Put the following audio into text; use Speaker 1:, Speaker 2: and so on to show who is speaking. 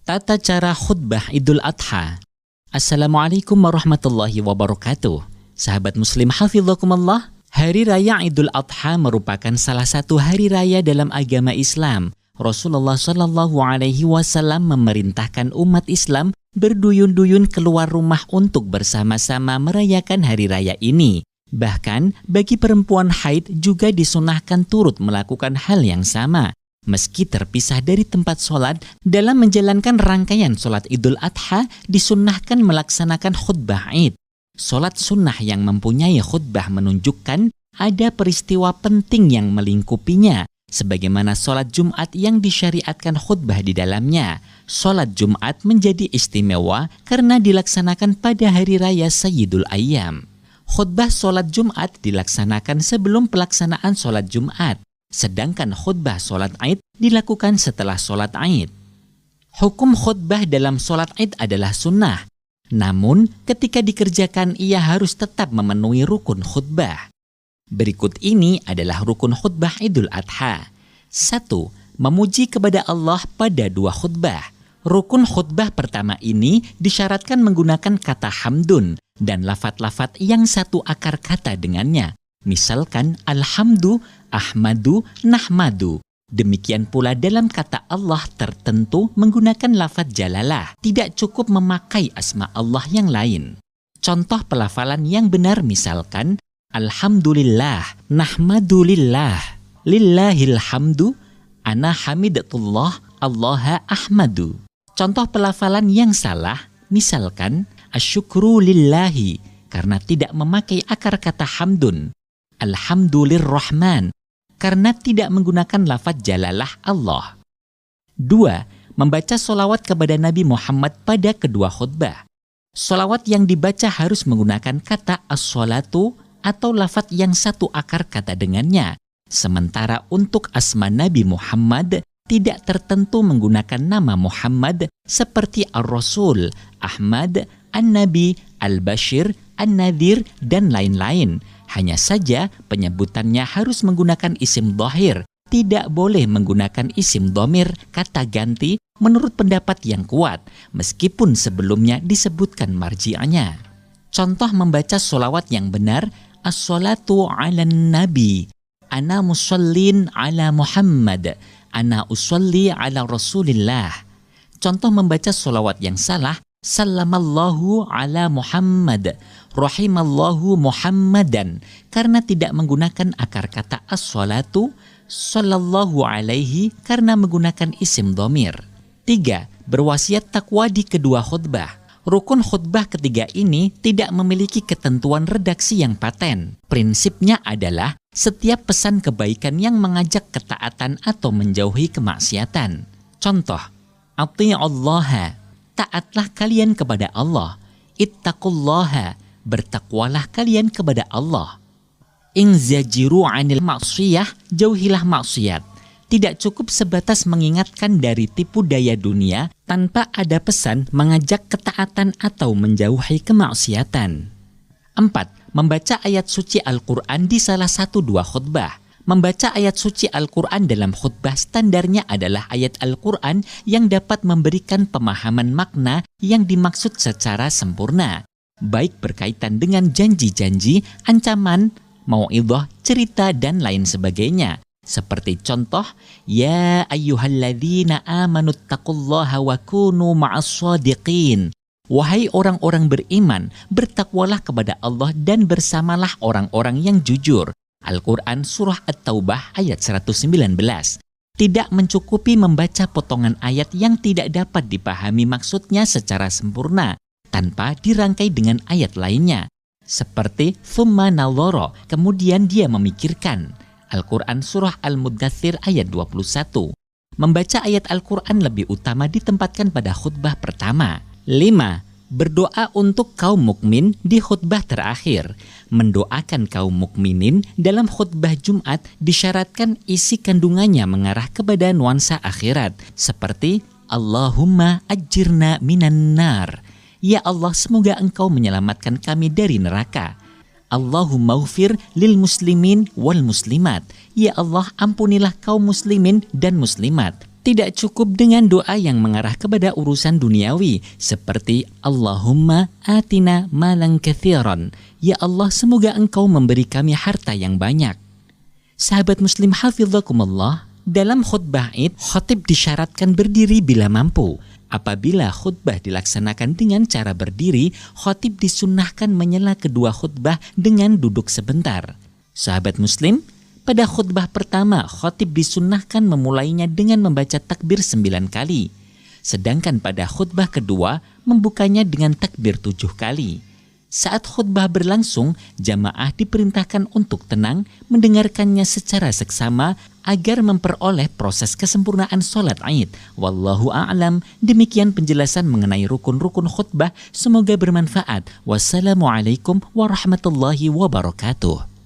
Speaker 1: Tata cara khutbah Idul Adha. Assalamualaikum warahmatullahi wabarakatuh. Sahabat muslim hafizakumullah, Hari Raya Idul Adha merupakan salah satu hari raya dalam agama Islam. Rasulullah SAW memerintahkan umat Islam berduyun-duyun keluar rumah untuk bersama-sama merayakan hari raya ini. Bahkan bagi perempuan haid juga disunahkan turut melakukan hal yang sama. Meski terpisah dari tempat sholat, dalam menjalankan rangkaian sholat Idul Adha disunnahkan melaksanakan khutbah Id. Sholat sunnah yang mempunyai khutbah menunjukkan ada peristiwa penting yang melingkupinya, sebagaimana sholat Jumat yang disyariatkan khutbah di dalamnya. Sholat Jumat menjadi istimewa karena dilaksanakan pada hari raya Sayyidul Ayyam. Khutbah sholat Jumat dilaksanakan sebelum pelaksanaan sholat Jumat. Sedangkan khutbah sholat Id dilakukan setelah sholat Id. Hukum khutbah dalam sholat Id adalah sunnah. Namun, ketika dikerjakan ia harus tetap memenuhi rukun khutbah. Berikut ini adalah rukun khutbah Idul Adha. 1. Memuji kepada Allah pada 2 khutbah. Rukun khutbah pertama ini disyaratkan menggunakan kata hamdun dan lafat-lafat yang satu akar kata dengannya. Misalkan alhamdu, ahmadu, nahmadu. Demikian pula dalam kata Allah tertentu menggunakan lafaz jalalah. Tidak cukup memakai asma Allah yang lain. Contoh pelafalan yang benar misalkan alhamdulillah, nahmadulillah, lillahil hamdu, ana hamidatullah, allaha ahmadu. Contoh pelafalan yang salah misalkan asyukru lillahi karena tidak memakai akar kata hamdun. Alhamdulillahirrahman, karena tidak menggunakan lafaz jalalah Allah. 2. Membaca sholawat kepada Nabi Muhammad pada kedua khutbah. Sholawat yang dibaca harus menggunakan kata as-sholatu atau lafaz yang satu akar kata dengannya. Sementara untuk asma Nabi Muhammad tidak tertentu menggunakan nama Muhammad seperti Ar-Rasul, Ahmad, An-Nabi, Al-Bashir, An-Nadhir, dan lain-lain. Hanya saja penyebutannya harus menggunakan isim dhahir, tidak boleh menggunakan isim dhamir kata ganti menurut pendapat yang kuat, meskipun sebelumnya disebutkan marji'nya. Contoh membaca sholawat yang benar, as-sholatu ala nabi, ana musallin ala Muhammad, ana usalli ala Rasulillah. Contoh membaca sholawat yang salah, sallamallahu ala Muhammad, rahimallahu Muhammadan, karena tidak menggunakan akar kata as-sholatu, sallallahu alaihi karena menggunakan isim dhamir. 3. Berwasiat takwa di kedua khutbah. Rukun khutbah ketiga ini tidak memiliki ketentuan redaksi yang paten. Prinsipnya adalah setiap pesan kebaikan yang mengajak ketaatan atau menjauhi kemaksiatan. Contoh, ati'ullaha, taatlah kalian kepada Allah. Ittaqullaha, bertakwalah kalian kepada Allah. Inzajiru anil maksiyah, jauhilah maksiat. Tidak cukup sebatas mengingatkan dari tipu daya dunia tanpa ada pesan mengajak ketaatan atau menjauhi kemaksiatan. 4. Membaca ayat suci Al-Quran di salah satu 2 khutbah. Membaca ayat suci Al-Quran dalam khutbah standarnya adalah ayat Al-Quran yang dapat memberikan pemahaman makna yang dimaksud secara sempurna, baik berkaitan dengan janji-janji, ancaman, mau'idhah, cerita, dan lain sebagainya. Seperti contoh, ya ayyuhalladzina amanuttaqullaha wa kunu ma'as-shadiqin. Wahai orang-orang beriman, bertakwalah kepada Allah dan bersamalah orang-orang yang jujur. Al-Quran Surah At-Taubah ayat 119. Tidak mencukupi membaca potongan ayat yang tidak dapat dipahami maksudnya secara sempurna tanpa dirangkai dengan ayat lainnya. Seperti thumma naloro, kemudian dia memikirkan. Al-Quran Surah Al-Muddathir ayat 21. Membaca ayat Al-Quran lebih utama ditempatkan pada khutbah pertama. 5. Berdoa untuk kaum mukmin di khutbah terakhir. Mendoakan kaum mukminin dalam khutbah Jumat disyaratkan isi kandungannya mengarah kepada nuansa akhirat, seperti Allahumma ajirna minan nar. Ya Allah, semoga engkau menyelamatkan kami dari neraka. Allahumma ufir lil muslimin wal muslimat. Ya Allah, ampunilah kaum muslimin dan muslimat. Tidak cukup dengan doa yang mengarah kepada urusan duniawi seperti Allahumma atina malan katsiran. Ya Allah, semoga Engkau memberi kami harta yang banyak. Sahabat muslim hafizakumullah, dalam khutbah Id, khatib disyaratkan berdiri bila mampu. Apabila khutbah dilaksanakan dengan cara berdiri, khatib disunnahkan menyela kedua khutbah dengan duduk sebentar. Sahabat muslim, pada khutbah pertama, khatib disunnahkan memulainya dengan membaca takbir 9 kali. Sedangkan pada khutbah kedua, membukanya dengan takbir 7 kali. Saat khutbah berlangsung, jamaah diperintahkan untuk tenang, mendengarkannya secara seksama agar memperoleh proses kesempurnaan sholat Id. Wallahu a'lam. Demikian penjelasan mengenai rukun-rukun khutbah. Semoga bermanfaat. Wassalamualaikum warahmatullahi wabarakatuh.